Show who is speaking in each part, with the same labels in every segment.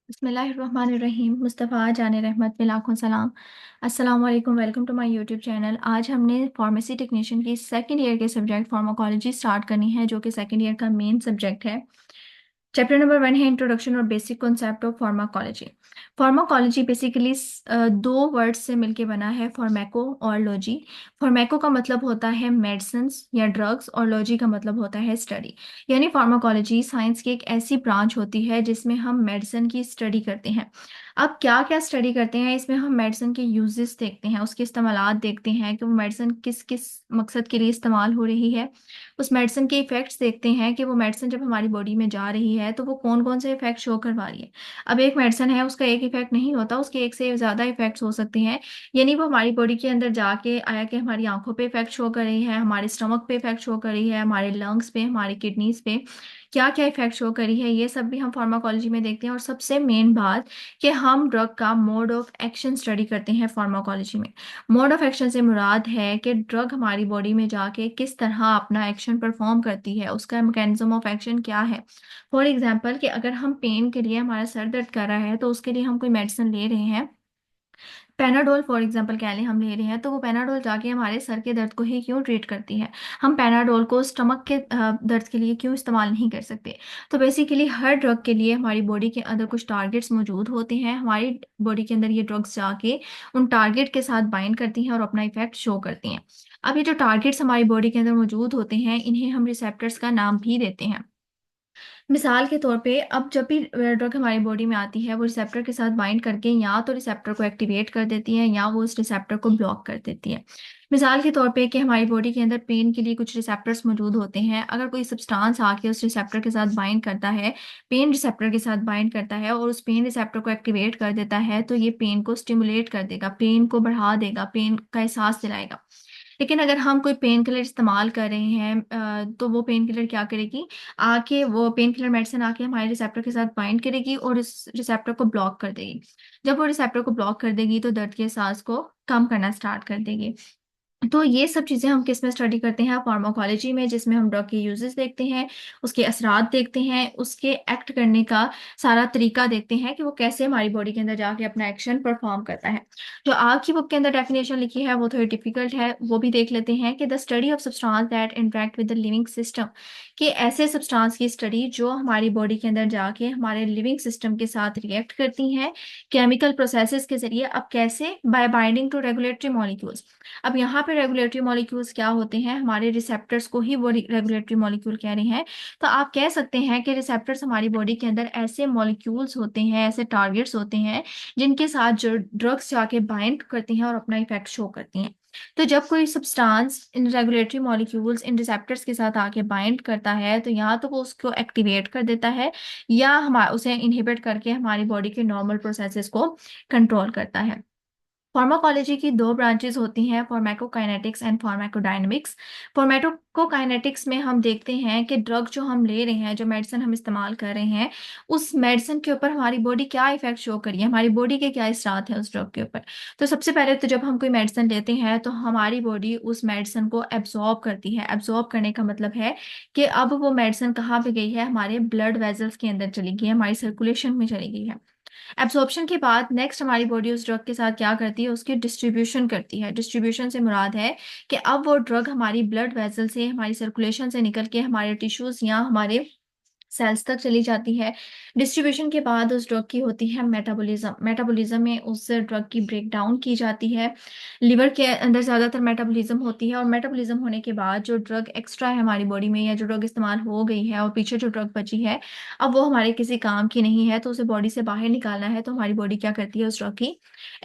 Speaker 1: बिस्मिल्लाहिर्रहमानिर्रहीम। मुस्तफ़ा जान रहमत में लाखों सलाम। अस्सलाम वालेकुम। Welcome to my YouTube channel. आज हमने फार्मेसी टेक्नीशियन की सेकंड ईयर के सब्जेक्ट फार्माकोलॉजी स्टार्ट करनी है, जो कि सेकंड ईयर का मेन सब्जेक्ट है। चैप्टर नंबर 1 है इंट्रोडक्शन और basic concept of pharmacology. Pharmacology basically दो वर्ड्स से मिलके बना है, फार्मेको और लॉजी। फार्मेको का मतलब होता है मेडिसिन्स या ड्रग्स, और लॉजी का मतलब होता है स्टडी। यानी फार्माकोलॉजी साइंस की एक ऐसी ब्रांच होती है जिसमें हम मेडिसिन की स्टडी करते हैं। अब क्या क्या स्टडी करते हैं इसमें? हम मेडिसिन के यूजेस देखते हैं, उसके इस्तेमालात देखते हैं कि वो मेडिसिन किस किस मकसद के लिए इस्तेमाल हो रही है। उस मेडिसिन के इफेक्ट्स देखते हैं कि वो मेडिसिन जब हमारी बॉडी में जा रही है तो वो कौन कौन से इफेक्ट शो करवा रही है। अब एक मेडिसिन है, उसका एक इफेक्ट नहीं होता, उसके एक से ज्यादा इफेक्ट्स हो सकते हैं। यानी वो हमारी बॉडी के अंदर जाके आया कि हमारी आंखों पे इफेक्ट शो कर रही है, हमारे स्टमक पे इफेक्ट शो कर रही है, हमारे लंग्स पे, हमारी किडनीज पे क्या क्या इफेक्ट शो करी है, ये सब भी हम फार्माकोलॉजी में देखते हैं। और सबसे मेन बात कि हम ड्रग का मोड ऑफ एक्शन स्टडी करते हैं फार्माकोलॉजी में। मोड ऑफ एक्शन से मुराद है कि ड्रग हमारी बॉडी में जाके किस तरह अपना एक्शन परफॉर्म करती है, उसका मैकेनिज्म ऑफ एक्शन क्या है। फॉर एग्जांपल कि अगर हम पेन के लिए, हमारा सर दर्द कर रहा है तो उसके लिए हम कोई मेडिसिन ले रहे हैं, पैनाडोल फॉर एग्जांपल कह लें हम ले रहे हैं, तो वो पैनाडोल जाके हमारे सर के दर्द को ही क्यों ट्रीट करती है? हम पैनाडोल को स्टमक के दर्द के लिए क्यों इस्तेमाल नहीं कर सकते? तो बेसिकली हर ड्रग के लिए हमारी बॉडी के अंदर कुछ टारगेट्स मौजूद होते हैं। हमारी बॉडी के अंदर ये ड्रग्स जाके उन टारगेट के साथ बाइंड करती हैं और अपना इफेक्ट शो करती हैं। अब ये जो टारगेट्स हमारी बॉडी के अंदर मौजूद होते हैं, इन्हें हम रिसेप्टर्स का नाम भी देते हैं। मिसाल के तौर पे अब जब भी ड्रग हमारी बॉडी में आती है, वो रिसेप्टर के साथ बाइंड करके या तो रिसेप्टर को एक्टिवेट कर देती है या वो उस रिसेप्टर को ब्लॉक कर देती है। मिसाल के तौर पे कि हमारी बॉडी के अंदर पेन के लिए कुछ रिसेप्टर्स मौजूद होते हैं, अगर कोई सब्सटेंस आके उस रिसेप्टर के साथ बाइंड करता है, पेन रिसेप्टर के साथ बाइंड करता है और उस पेन रिसेप्टर को एक्टिवेट कर देता है, तो ये पेन को स्टिमुलेट कर देगा, पेन को बढ़ा देगा, पेन का एहसास दिलाएगा। लेकिन अगर हम कोई पेन किलर इस्तेमाल कर रहे हैं तो वो पेन किलर क्या करेगी? आके वो पेन किलर मेडिसिन आके हमारे रिसेप्टर के साथ बाइंड करेगी और इस रिसेप्टर को ब्लॉक कर देगी। जब वो रिसेप्टर को ब्लॉक कर देगी तो दर्द के एहसास को कम करना स्टार्ट कर देगी। तो ये सब चीज़ें हम किस में स्टडी करते हैं? फार्माकोलॉजी में, जिसमें हम ड्रग के यूजेस देखते हैं, उसके असरात देखते हैं, उसके एक्ट करने का सारा तरीका देखते हैं कि वो कैसे हमारी बॉडी के अंदर जाके अपना एक्शन परफॉर्म करता है। जो आपकी बुक के अंदर डेफिनेशन लिखी है वो थोड़ी डिफिकल्ट है, वो भी देख लेते हैं कि the study of substance that interact with the living system, कि ऐसे सब्सटेंस की स्टडी जो हमारी बॉडी के अंदर जाके हमारे लिविंग सिस्टम के साथ रिएक्ट करती हैं केमिकल प्रोसेसेस के जरिए। अब कैसे? By binding to regulatory molecules. अब यहाँ पे रेगुलेटरी मॉलिक्यूल्स क्या होते हैं? हमारे रिसेप्टर्स को ही वो रेगुलेटरी मॉलिक्यूल कह रहे हैं। तो आप कह सकते हैं कि रिसेप्टर्स हमारी बॉडी के अंदर ऐसे मॉलिक्यूल्स होते हैं, ऐसे टारगेट्स होते हैं जिनके साथ जो ड्रग्स जाके बाइंड करती हैं और अपना इफेक्ट शो करती हैं। तो जब कोई substance in regulatory molecules in receptors के साथ आके बाइंड करता है, तो या तो वो उसको एक्टिवेट कर देता है या हम उसे इनहिबिट करके हमारी बॉडी के नॉर्मल प्रोसेसेस को कंट्रोल करता है। फार्माकोलॉजी की दो ब्रांचेस होती हैं, फार्माकोकाइनेटिक्स एंड फार्माकोडायनेमिक्स। फार्माकोकाइनेटिक्स में हम देखते हैं कि ड्रग जो हम ले रहे हैं, जो मेडिसिन हम इस्तेमाल कर रहे हैं, उस मेडिसिन के ऊपर हमारी बॉडी क्या इफेक्ट शो करी है, हमारी बॉडी के क्या असरात है उस ड्रग के ऊपर। तो सबसे पहले तो जब हम कोई मेडिसिन लेते हैं तो हमारी बॉडी उस मेडिसिन को एब्जॉर्ब करती है। एब्जॉर्ब करने का मतलब है कि अब वो मेडिसिन कहाँ पे गई है? हमारे ब्लड वेजल्स के अंदर चली गई है, हमारी सर्कुलेशन में चली गई है। एब्जॉर्प्शन के बाद नेक्स्ट हमारी बॉडी उस ड्रग के साथ क्या करती है? उसकी डिस्ट्रीब्यूशन करती है। डिस्ट्रीब्यूशन से मुराद है कि अब वो ड्रग हमारी ब्लड वेसल से, हमारी सर्कुलेशन से निकल के हमारे टिश्यूज या हमारे सेल्स तक चली जाती है। डिस्ट्रीब्यूशन के बाद उस ड्रग की होती है मेटाबॉलिज्म। मेटाबॉलिज्म में उस ड्रग की ब्रेक डाउन की जाती है। लिवर के अंदर ज़्यादातर मेटाबॉलिज्म होती है, और मेटाबॉलिज्म होने के बाद जो ड्रग एक्स्ट्रा है हमारी बॉडी में, या जो ड्रग इस्तेमाल हो गई है और पीछे जो ड्रग बची है, अब वो हमारे किसी काम की नहीं है, तो उसे बॉडी से बाहर निकालना है, तो हमारी बॉडी क्या करती है? उस ड्रग की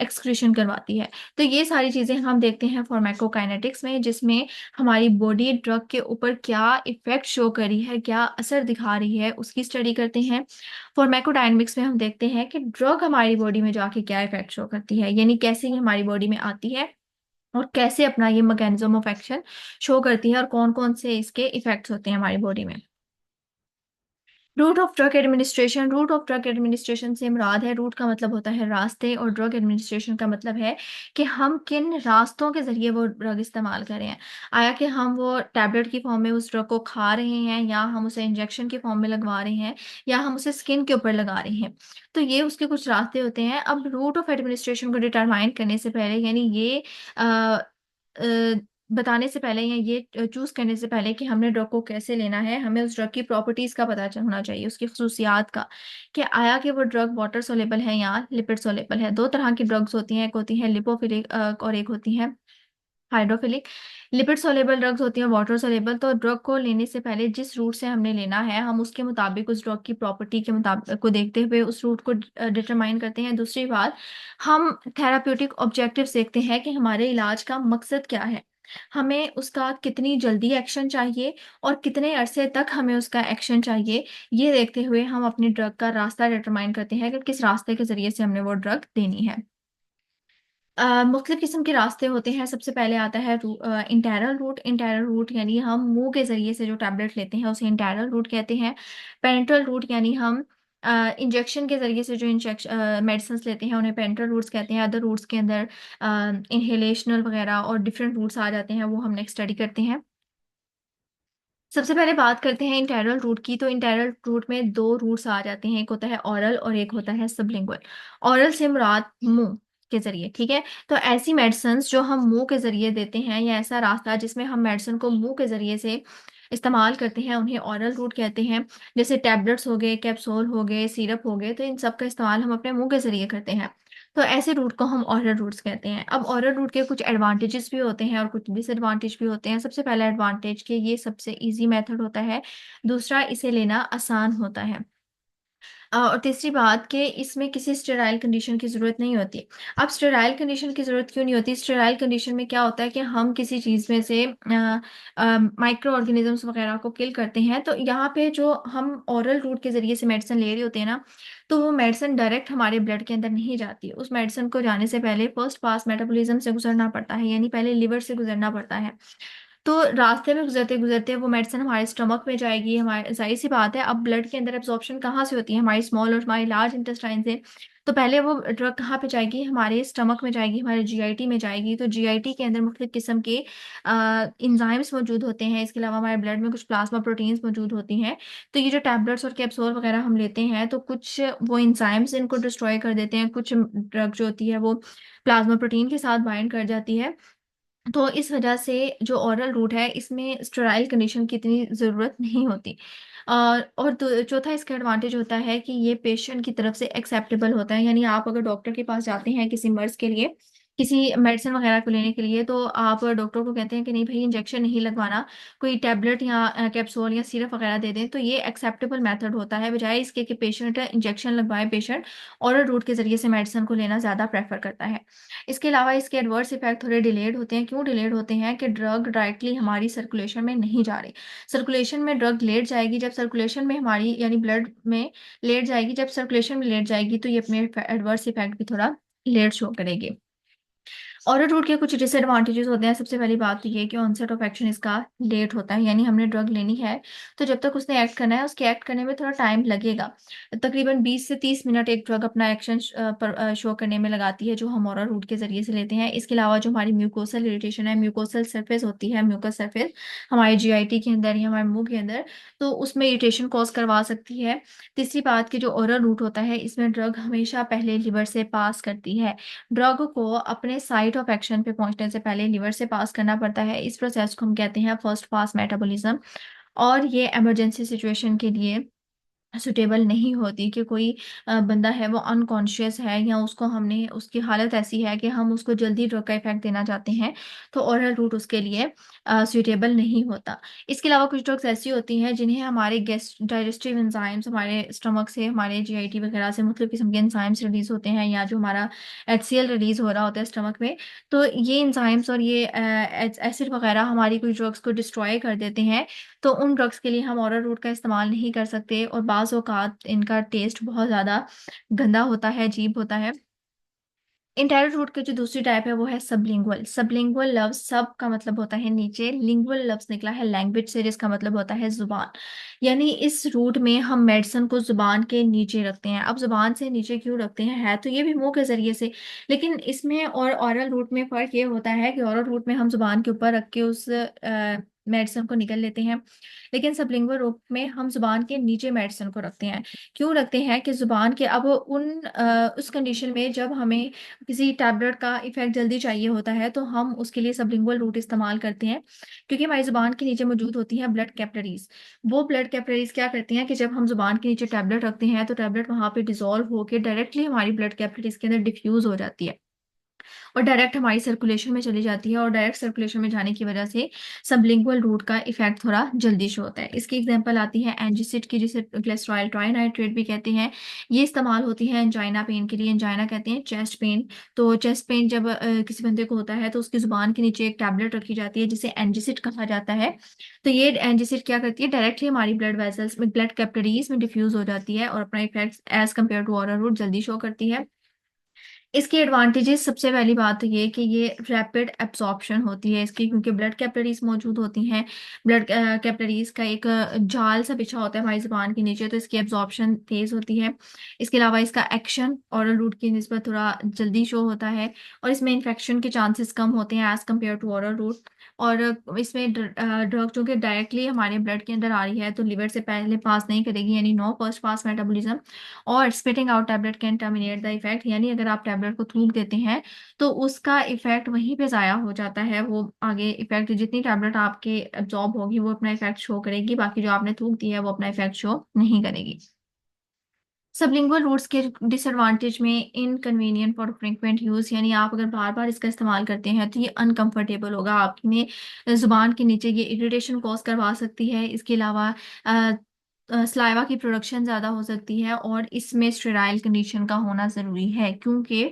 Speaker 1: एक्सक्रीशन करवाती है। तो ये सारी चीज़ें हम देखते हैं फार्माकोकाइनेटिक्स में, जिसमें हमारी बॉडी ड्रग के ऊपर क्या इफेक्ट शो करी है, क्या असर दिखा रही है, उसकी स्टडी करते हैं। फार्माकोडायनेमिक्स में हम देखते हैं कि ड्रग हमारी बॉडी में जाके क्या इफेक्ट शो करती है, यानी कैसे ये हमारी बॉडी में आती है और कैसे अपना ये मैकेनिज्म ऑफ एक्शन शो करती है, और कौन कौन से इसके इफेक्ट्स होते हैं हमारी बॉडी में। Route of drug administration, route of drug administration से मुराद है, रूट का मतलब होता है रास्ते और ड्रग एडमिनिस्ट्रेशन का मतलब है कि हम किन रास्तों के ज़रिए वो ड्रग इस्तेमाल कर रहे हैं। आया कि हम वो टैबलेट की फॉर्म में उस ड्रग को खा रहे हैं, या हम उसे इंजेक्शन की फॉर्म में लगवा रहे हैं, या हम उसे स्किन के ऊपर लगा रहे हैं। तो ये उसके कुछ रास्ते होते हैं। अब रूट ऑफ एडमिनिस्ट्रेशन को डिटरमाइन करने से पहले, यानी ये अ, अ, बताने से पहले, या ये चूज करने से पहले कि हमने ड्रग को कैसे लेना है, हमें उस ड्रग की प्रॉपर्टीज का पता होना चाहिए, उसकी खसूसियात का, कि आया कि वो ड्रग वाटर सोलेबल है या लिपिड सोलेबल है। दो तरह की ड्रग्स होती हैं, एक होती है लिपोफिलिक और एक होती है हाइड्रोफिलिक। लिपिड सोलेबल ड्रग्स होती हैं वाटर सोलेबल। तो ड्रग को लेने से पहले जिस रूट से हमने लेना है, हम उसके मुताबिक उस ड्रग की प्रॉपर्टी के मुताबिक को देखते हुए उस रूट को डिटरमाइन करते हैं। दूसरी बात, हम थेराप्यूटिक ऑब्जेक्टिव्स देखते हैं कि हमारे इलाज का मकसद क्या है, हमें उसका कितनी जल्दी एक्शन चाहिए और कितने अरसे तक हमें उसका एक्शन चाहिए। ये देखते हुए हम अपनी ड्रग का रास्ता डिटरमाइन करते हैं कि किस रास्ते के जरिए से हमने वो ड्रग देनी है। मुख्तलिफ किस्म के रास्ते होते हैं। सबसे पहले आता है इंटरनल रूट। इंटरनल रूट यानी हम मुंह के ज़रिए से जो टैबलेट लेते हैं उसे इंटरनल रूट कहते हैं। पेरेंटल रूट यानी हम इंजेक्शन के ज़रिए से जो इंजेक्शन मेडिसिन लेते हैं उन्हें पेरेंटल रूट्स कहते हैं। अदर रूट्स के अंदर इनहेलेशनल वगैरह और डिफरेंट रूट्स आ जाते हैं, वो हम नेक्स्ट स्टडी करते हैं। सबसे पहले बात करते हैं इंटरनल रूट की। तो इंटरनल रूट में दो रूट्स आ जाते हैं, एक होता है ऑरल और एक होता है सबलिंगुअल। ऑरल से मुराद मुंह के जरिए, ठीक है। तो ऐसी मेडिसिन जो हम मुंह के जरिए देते हैं, या ऐसा रास्ता जिसमें हम मेडिसिन को मुंह के जरिए से इस्तेमाल करते हैं, उन्हें ऑरल रूट कहते हैं। जैसे टैबलेट्स हो गए, कैप्सूल हो गए, सिरप हो गए, तो इन सब का इस्तेमाल हम अपने मुंह के जरिए करते हैं। तो ऐसे रूट को हम ऑरल रूट्स कहते हैं। अब ऑरल रूट के कुछ एडवांटेजेस भी होते हैं और कुछ डिसएडवांटेज भी होते हैं। सबसे पहला एडवांटेज कि ये सबसे इजी मेथड होता है। दूसरा, इसे लेना आसान होता है। और तीसरी बात कि इसमें किसी स्टेराइल कंडीशन की ज़रूरत नहीं होती। अब स्टेराइल कंडीशन की ज़रूरत क्यों नहीं होती? स्टेराइल कंडीशन में क्या होता है कि हम किसी चीज़ में से माइक्रो ऑर्गेनिजम्स वगैरह को किल करते हैं। तो यहाँ पे जो हम ऑरल रूट के ज़रिए से मेडिसिन ले रहे होते हैं ना, तो वो मेडिसिन डायरेक्ट हमारे ब्लड के अंदर नहीं जाती। उस मेडिसिन को जाने से पहले फर्स्ट पास मेटाबॉलिज्म से गुजरना पड़ता है, यानी पहले लिवर से गुजरना पड़ता है। तो रास्ते में गुजरते गुजरते वो मेडिसिन हमारे स्टमक में जाएगी। हमारे जाहिर सी बात है, अब ब्लड के अंदर एब्जॉर्प्शन कहाँ से होती है? हमारी स्मॉल और हमारी लार्ज इंटेस्टाइन से। तो पहले वो ड्रग कहाँ पे जाएगी? हमारे स्टमक में जाएगी, हमारे जीआईटी में जाएगी। तो जीआईटी के अंदर मुख्तलिफ किस्म के इंजाइम्स मौजूद होते हैं। इसके अलावा हमारे ब्लड में कुछ प्लाज्मा प्रोटीन्स मौजूद होती हैं। तो ये जो टैबलेट्स और कैप्सूल वगैरह हम लेते हैं, तो कुछ वो इंजाइम्स इनको डिस्ट्रॉय कर देते हैं, कुछ ड्रग जो होती है वो प्लाज्मा प्रोटीन के साथ बाइंड कर जाती है। तो इस वजह से जो ओरल रूट है, इसमें स्टेराइल कंडीशन की इतनी ज़रूरत नहीं होती। और चौथा इसका एडवांटेज होता है कि ये पेशेंट की तरफ से एक्सेप्टेबल होता है। यानी आप अगर डॉक्टर के पास जाते हैं किसी मर्ज के लिए, किसी मेडिसिन वगैरह को लेने के लिए, तो आप डॉक्टर को कहते हैं कि नहीं भाई, इंजेक्शन नहीं लगवाना, कोई टैबलेट या कैप्सूल या सिरप वगैरह दे दें, तो ये एक्सेप्टेबल मेथड होता है। बजाय इसके कि पेशेंट इंजेक्शन लगवाए, पेशेंट ओरल रूट के ज़रिए से मेडिसिन को लेना ज़्यादा प्रेफर करता है। इसके अलावा इसके एडवर्स इफेक्ट थोड़े डिलेड होते हैं। क्यों डिलेड होते हैं? कि ड्रग डायरेक्टली हमारी सर्कुलेशन में नहीं जा रही। सर्कुलेशन में ड्रग लेट जाएगी, जब सर्कुलेशन में हमारी यानी ब्लड में लेट जाएगी, जब सर्कुलेशन में लेट जाएगी, तो ये अपने एडवर्स इफेक्ट भी थोड़ा लेट शो करेगी। ऑरल रूट के कुछ डिसएडवांटेजेस होते हैं। सबसे पहली बात तो ये कि ऑनसेट ऑफ एक्शन इसका लेट होता है, यानी हमने ड्रग लेनी है तो जब तक उसने एक्ट करना है, उसके एक्ट करने में थोड़ा टाइम लगेगा। तकरीबन 20 से 30 मिनट एक ड्रग अपना एक्शन शो करने में लगाती है, जो हम ऑरल रूट के जरिए से लेते हैं। इसके अलावा जो हमारी म्यूकोसल इरिटेशन है, म्यूकोसल सरफेस होती है, म्यूकस सरफेस हमारे जीआईटी के अंदर या हमारे मुंह के अंदर, तो उसमें इरिटेशन कॉज करवा सकती है। तीसरी बात कि जो ओरल रूट होता है, इसमें ड्रग हमेशा पहले लिवर से पास करती है। ड्रग को अपने साइट ऑफ एक्शन पे पहुंचने से पहले लिवर से पास करना पड़ता है। इस प्रोसेस को हम कहते हैं फर्स्ट पास मेटाबॉलिज्म। और ये इमरजेंसी सिचुएशन के लिए सुटेबल नहीं होती कि कोई बंदा है वो अनकॉन्शियस है, या उसको हमने उसकी हालत ऐसी है कि हम उसको जल्दी ड्रग का इफेक्ट देना चाहते हैं, तो ओरल रूट उसके लिए सुटेबल नहीं होता। इसके अलावा कुछ ड्रग्स ऐसी होती हैं जिन्हें हमारे गैस डाइजेस्टिव एंजाइम्स, हमारे स्टमक से, हमारे जीआईटी वगैरह से मुख्तलिफ किस्म के एंजाइम्स रिलीज होते हैं, या जो हमारा एचसीएल रिलीज हो रहा होता है स्टमक में, तो ये एंजाइम्स और ये एसिड वगैरह हमारी कुछ ड्रग्स को डिस्ट्रॉय कर देते हैं। तो उन ड्रग्स के लिए हम ओरल रूट का इस्तेमाल नहीं कर सकते, और बाज़ औक़ात इनका टेस्ट बहुत ज़्यादा गंदा होता है, अजीब होता है। इंटायरल रूट की जो दूसरी टाइप है वो है सबलिंगुअल। सबलिंगुअल लफ्ज सब का मतलब होता है नीचे, लिंगुअल लफ्ज निकला है लैंग्वेज से जिसका मतलब होता है जुबान। यानी इस रूट में हम मेडिसिन को जुबान के नीचे रखते हैं। अब जुबान से नीचे क्यों रखते हैं, है तो ये भी मुंह के जरिए से, लेकिन इसमें और ऑरल रूट में फर्क ये होता है कि ऑरल रूट में हम जुबान के ऊपर रख के उस मेडिसिन को निकल लेते हैं, लेकिन सबलिंगुअल रूट में हम जुबान के नीचे मेडिसिन को रखते हैं। क्यों रखते हैं कि जुबान के अब उस कंडीशन में जब हमें किसी टैबलेट का इफेक्ट जल्दी चाहिए होता है तो हम उसके लिए सबलिंगुअल रूट इस्तेमाल करते हैं, क्योंकि हमारी जुबान के नीचे मौजूद होती है ब्लड कैपिलरीज। वो ब्लड कैपिलरीज क्या करती हैं कि जब हम जुबान के नीचे टैबलेट रखते हैं तो टैबलेट वहां पे डिसॉल्व होकर डायरेक्टली हमारी ब्लड कैपिलरीज के अंदर डिफ्यूज हो जाती है और डायरेक्ट हमारी सर्कुलेशन में चली जाती है, और डायरेक्ट सर्कुलेशन में जाने की वजह से सबलिंगुअल रूट का इफेक्ट थोड़ा जल्दी शो होता है। इसकी एग्जांपल आती है एंजिसिड की, जिसे ग्लिसरॉल ट्राइनाइट्रेट भी कहते हैं। ये इस्तेमाल होती है एंजाइना पेन के लिए। एंजाइना कहते हैं चेस्ट पेन। तो चेस्ट पेन जब किसी बंदे को होता है तो उसकी जुबान के नीचे एक टैबलेट रखी जाती है जिसे एंजिसिड कहा जाता है। तो ये एंजिसिड क्या करती है, डायरेक्टली हमारी ब्लड वेसल्स में, ब्लड कैपिलरीज में डिफ्यूज हो जाती है और अपना effect as compare to oral route जल्दी शो करती है। इसके एडवांटेजेस, सबसे पहली बात तो ये कि ये रैपिड एब्जॉर्प्शन होती है इसकी, क्योंकि ब्लड कैपिलरीज मौजूद होती हैं। ब्लड कैपिलरीज का एक जाल सा बिछा होता है हमारी जुबान के नीचे, तो इसकी एब्जॉर्प्शन तेज होती है। इसके अलावा इसका एक्शन ऑरल रूट की निस्बत थोड़ा जल्दी शो होता है, और इसमें इन्फेक्शन के चांसेस कम होते हैं as compare to oral route. और इसमें ड्रग जो कि डायरेक्टली हमारे ब्लड के अंदर आ रही है तो लिवर से पहले पास नहीं करेगी, यानी नो फर्स्ट पास मेटाबॉलिज्म। और spitting out tablet can terminate the effect, यानी अगर आप टैबलेट को थूक देते हैं तो उसका इफेक्ट वहीं पे ज़ाया हो जाता है। वो आगे इफेक्ट, जितनी टैबलेट आपके एब्जॉर्ब होगी वो अपना इफेक्ट शो करेगी, बाकी जो आपने थूक दी है वो अपना इफेक्ट शो नहीं करेगी। सबलिंगुअल रूट्स के डिसएडवांटेज में इनकन्वीनियंट फॉर फ्रिक्वेंट यूज, यानी आप अगर बार बार इसका इस्तेमाल करते हैं तो ये अनकंफर्टेबल होगा, आपने जुबान के नीचे ये इरिटेशन कॉज करवा सकती है। इसके अलावा सलाइवा की प्रोडक्शन ज़्यादा हो सकती है, और इसमें स्टेराइल कंडीशन का होना ज़रूरी है, क्योंकि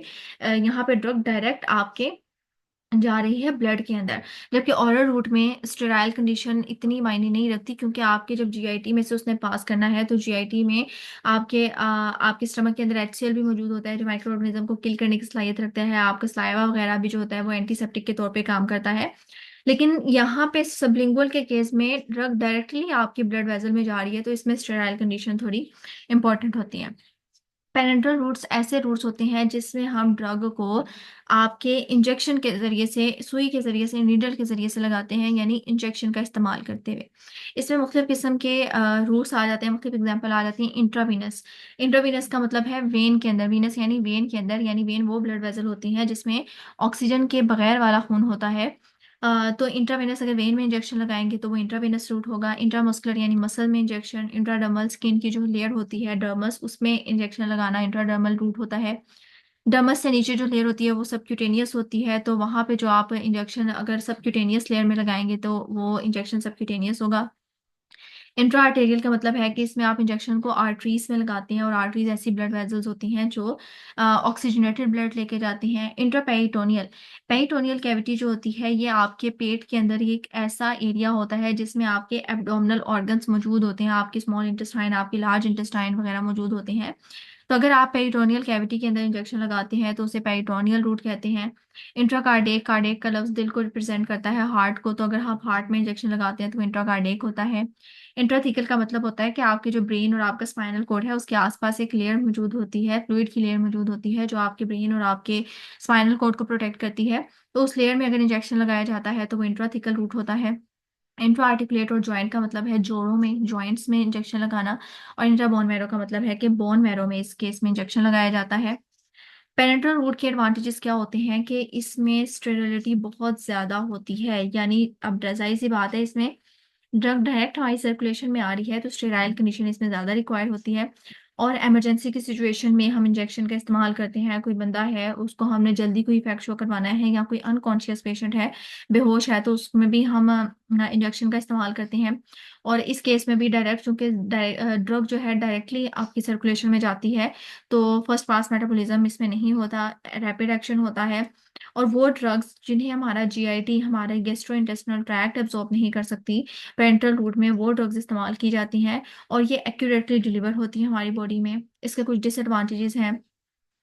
Speaker 1: यहाँ पे ड्रग डायरेक्ट आपके जा रही है ब्लड के अंदर। जबकि ऑरल रूट में स्टेराइल कंडीशन इतनी मायने नहीं रखती, क्योंकि आपके जब जीआईटी में से उसने पास करना है तो जीआईटी में आपके स्टमक के अंदर एचसीएल भी मौजूद होता है जो माइक्रो ऑर्गेनिज्म को किल करने की सलाहियत रखता है। आपका सलाइवा वगैरह भी जो होता है वो एंटीसेप्टिक के तौर पे काम करता है। लेकिन यहाँ पे सबलिंगुअल के केस में ड्रग डायरेक्टली आपकी ब्लड वेसल में जा रही है, तो इसमें स्टेराइल कंडीशन थोड़ी इंपॉर्टेंट होती है। पेरेंटल रूट्स ऐसे रूट्स होते हैं जिसमें हम ड्रग को आपके इंजेक्शन के जरिए से, सुई के जरिए से, नीडल के जरिए से लगाते हैं, यानी इंजेक्शन का इस्तेमाल करते हुए। इसमें मुख्तलिफ किस्म के रूट्स आ जाते हैं, मुख्तलिफ एग्जाम्पल आ जाती हैं। इंट्रावीनस, इंट्रावीनस का मतलब है वेन के अंदर, वीनस यानी वेन के अंदर, यानी वेन वो ब्लड वेसल होती है जिसमें ऑक्सीजन के बगैर वाला खून होता है। तो इंट्रावेनस अगर वेन में इंजेक्शन लगाएंगे तो वो इंट्रावेनस रूट होगा। इंट्रामस्कुलर यानी मसल में इंजेक्शन, इंट्राडर्मल स्किन की जो लेयर होती है डर्मस, उसमें इंजेक्शन लगाना इंट्राडर्मल रूट होता है। डर्मस से नीचे जो लेयर होती है वो सबक्यूटेनियस होती है, तो वहां पे जो आप इंजेक्शन अगर सबक्यूटेनियस लेयर में लगाएंगे तो वो इंजेक्शन सबक्यूटेनियस होगा। इंट्रा आर्टेरियल का मतलब है कि इसमें आप इंजेक्शन को आर्टरीज में लगाते हैं, और आर्टरीज ऐसी ब्लड वेजल्स होती हैं जो ऑक्सीजनेटेड ब्लड लेके जाती हैं। इंट्रा पेरिटोनियल, पेरिटोनियल कैविटी जो होती है ये आपके पेट के अंदर एक ऐसा एरिया होता है जिसमें आपके एब्डोमिनल ऑर्गन्स मौजूद होते हैं, आपके स्मॉल इंटेस्टाइन, आपके लार्ज इंटेस्टाइन वगैरह मौजूद होते हैं। तो अगर आप पेरिटोनियल कैविटी के अंदर इंजेक्शन लगाते हैं तो उसे पेरिटोनियल रूट कहते हैं। इंट्राकार्डियक, कार्डियक का लफ्ज दिल को रिप्रेजेंट करता है, हार्ट को, तो अगर आप हार्ट में इंजेक्शन लगाते हैं तो इंट्राकार्डियक होता है। इंट्राथिकल का मतलब होता है कि आपके जो ब्रेन और आपका स्पाइनल कोड है उसके आसपास एक लेयर मौजूद होती है, फ्लूइड की लेयर मौजूद होती है जो आपके ब्रेन और आपके स्पाइनल कोड को प्रोटेक्ट करती है। तो उस लेयर में अगर इंजेक्शन लगाया जाता है तो वो इंट्राथिकल रूट होता है। इंट्रा आर्टिकुलेट और जॉइंट का मतलब है जोड़ों में, जॉइंट्स में इंजेक्शन लगाना। और इंट्रा बोन मैरो का मतलब है कि बोन मैरो में इस केस में इंजेक्शन लगाया जाता है। पेरेंटल रूट के एडवांटेजेस क्या होते हैं कि इसमें स्टेरिलिटी बहुत ज्यादा होती है, यानी अब जाहिर सी बात है इसमें ड्रग डायरेक्ट हमारी सर्कुलेशन में आ रही है तो स्टेराइल कंडीशन इसमें ज़्यादा रिक्वायर होती है। और इमरजेंसी की सिचुएशन में हम इंजेक्शन का इस्तेमाल करते हैं, कोई बंदा है उसको हमने जल्दी कोई इफेक्ट शो करवाना है, या कोई अनकॉन्शियस पेशेंट है, बेहोश है, तो उसमें भी हम इंजेक्शन का इस्तेमाल करते हैं। और इस केस में भी डायरेक्ट, चूंकि ड्रग जो है डायरेक्टली आपकी सर्कुलेशन में जाती है तो फर्स्ट पास मेटाबॉलिज्म इसमें नहीं होता, रैपिड एक्शन होता है। और वो ड्रग्स जिन्हें हमारा जीआईटी, हमारा गैस्ट्रो इंटेस्टिनल ट्रैक्ट एब्जॉर्ब नहीं कर सकती, पेरेंटल रूट में वो ड्रग्स इस्तेमाल की जाती हैं, और ये एक्यूरेटली डिलीवर होती है हमारी बॉडी में। इसके कुछ डिसएडवांटेजेस हैं।